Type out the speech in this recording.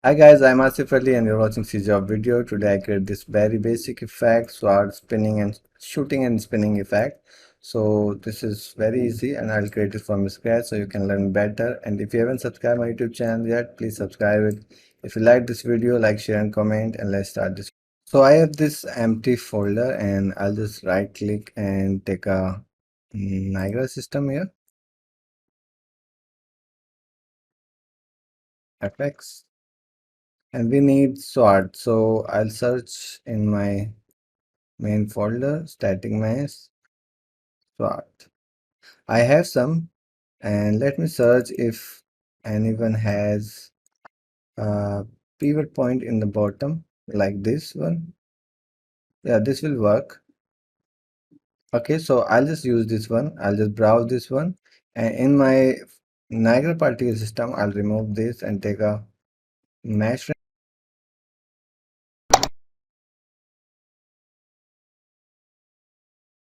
Hi guys, I'm Asif Ali and you're watching CGHOW video. Today I create this very basic effect, sword spinning and shooting and spinning effect. So this is very easy and I'll create it from scratch so you can learn better. And if you haven't subscribed my YouTube channel yet, please subscribe it. If you like this video, like, share and comment, and let's start this. So I have this empty folder and I'll just right click and take a Niagara system here, FX. And we need sword. So I'll search in my main folder, static mesh, sword. I have some, and let me search if anyone has a pivot point in the bottom like this one. Yeah, this will work. Okay, so I'll just use this one. I'll just browse this one, and in my Niagara particle system, I'll remove this and take a mesh